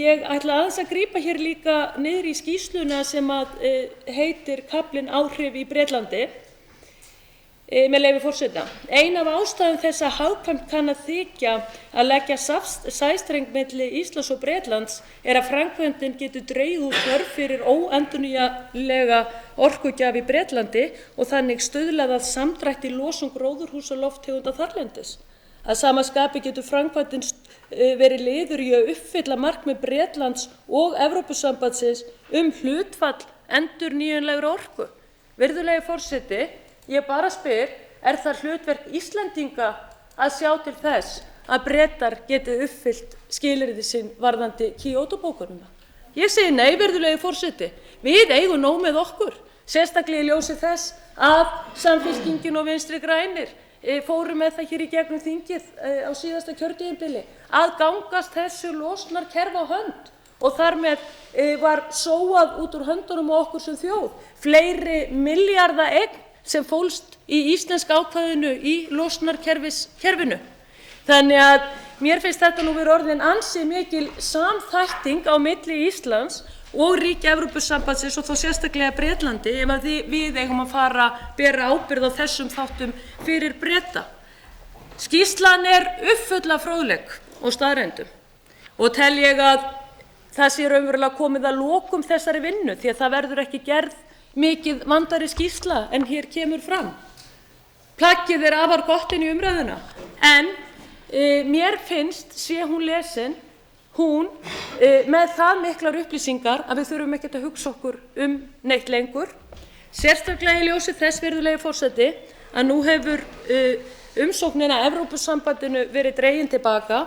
Ég ætla aðeins að grípa hér líka niður í skýrsluna sem heitir kaflinn Áhrif í Bretlandi. Með leyfi forseta. Ein af ástæðum þess að hagkvæmt kann að þykja að leggja sæstreng milli Íslands og Bretlands að framkvæmdin getur dregið úr þörf fyrir óendurnýjanlega orkugjafa í Bretlandi og þannig stuðlað að samdrætti í losun gróðurhúsalofttegunda þarlendis. Að sama skapi getur framkvæmdin verið liður í að uppfylla markmið Bretlands og Evrópusambandsins hlutfall endurnýjanlegrar orku. Virðulegi forseti, ég bara spyr, það hlutverk Íslendinga að sjá til þess að Bretar geti uppfyllt skilyrði sín varðandi Kyoto-bókunina? Ég segi nei, virðulegi forseti. Við eigum nóg með okkur, sérstaklega í ljósi þess að Samfylkingin og Vinstri grænir fóru með það hér í gegnum þingið á síðasta kjörtímabili að gangast þessu losunarkerfi á hönd og þar með var sóað út úr höndunum á okkur sem þjóð fleiri milljarða eign sem fólst í íslenska ákvæðinu í losunarkerfinu. Þannig að mér finnst þetta nú vera orðin ansi mikil samþætting á milli Íslands og ríkja Evrópusambandsins og þá sérstaklega Bretlandi ef að við eigum að fara bera ábyrgð á þessum þáttum fyrir Breta. Skýrslan uppfull af fróðleik og staðreyndum og tel ég að það sé raunverulega komið að lokum þessari vinnu því að það verður ekki gerð mikið vandari skýrsla en hér kemur fram. Plaggið afar gott inn í umræðuna en mér finnst sé hún lesin með það miklar upplýsingar að við þurfum ekkert að hugsa okkur neitt lengur. Sérstaklega í ljósi þess, virðulegi forseti, að nú hefur umsóknin að Evrópusambandinu verið dregin til baka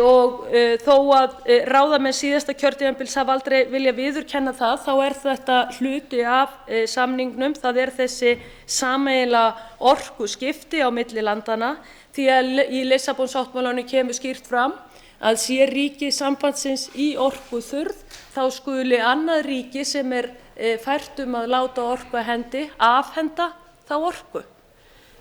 og þó að ráðamenn síðasta kjörtímabils hafa aldrei viljað viðurkenna það, þá þetta hluti af samningnum, það þessi sameiginlega orkuskipti á milli landanna, því að í Lissabonsáttmálanum kemur skýrt fram að sé ríki sambandsins í orkuþurrð, þá skuli annað ríki sem fært að láta orku af hendi afhenda þá orku.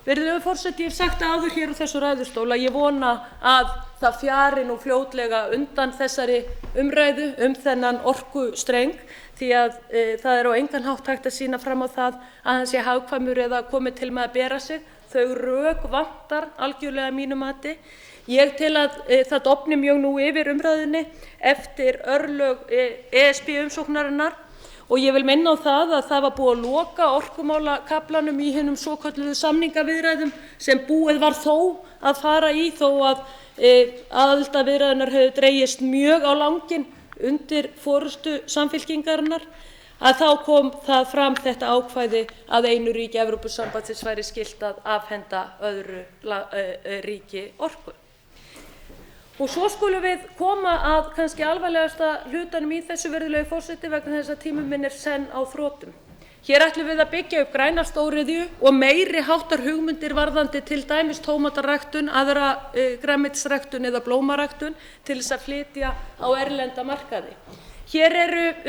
Virðulegur forseti, ég hef sagt áður hér úr þessu ræðustól að ég vona að það fjari nú fljótlega undan þessari umræðu þennan orkustreng því að það á engan hátt hægt að sýna fram á það að hann sé hagkvæmur eða komið til með að bera sig. Þau rök vantar algjörlega að mínu mati. Ég tel að það dofni mjög nú yfir umræðunni eftir örlög ESB umsóknarinnar og ég vil minna á það að það var búið að loka orkumálakaflanum í hinum svokölluðu samningaviðræðum sem búið var þó að fara í þó að aðildarviðræðurnar hefðu dregist mjög á langinn undir forystu Samfylkingarinnar að þá kom það fram þetta ákvæði að einu ríki Evrópusambandsins væri skylt að afhenda öðru ríki orku. Og svo skulum við koma að kannski alvarlegasta hlutanum í þessu, virðulegi forseti, vegna þess að tími minn senn á þrotum. Hér ætlum við að byggja upp græna stóriðju og meiri háttar hugmyndir varðandi til dæmis tómataræktun, aðra grænmetisræktun eða blómaræktun til þess að flytja á erlenda markaði. Hér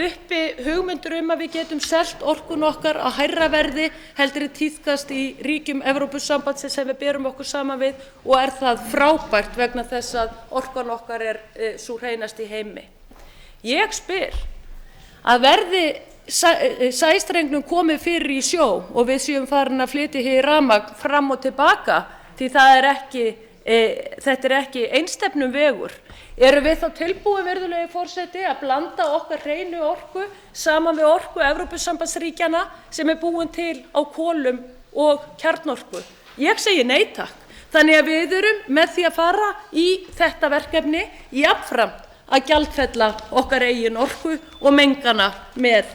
uppi hugmyndir að við getum selt orkuna okkar á hærra verði heldur en tíðkast í ríkjum Evrópusambandsins sem við berum okkur saman við og það frábært vegna þess að orkan okkar sú hreinasta í heimi. Ég spyr að verði sæstrengnum komið fyrir í sjó og við séum farin að flytja hér rafmagn fram og tilbaka því þetta ekki einstefnum vegur. Erum við þá tilbúin, virðulegi forseti, að blanda okkar hreinu orku saman við orku Evrópusambandsríkjanna sem búin til á kolum og kjarnorku? Ég segi nei takk. Þannig að við erum með því að fara í þetta verkefni jafnframt að gjaldfella okkar eigin orku og mengana með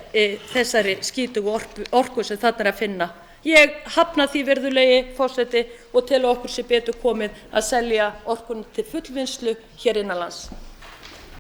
þessari skítugu orku sem þarna að finna. Ég hafna því, virðulegi forseti, og tel okkur sé betur komið að selja orkuna til fullvinnslu hér innanlands.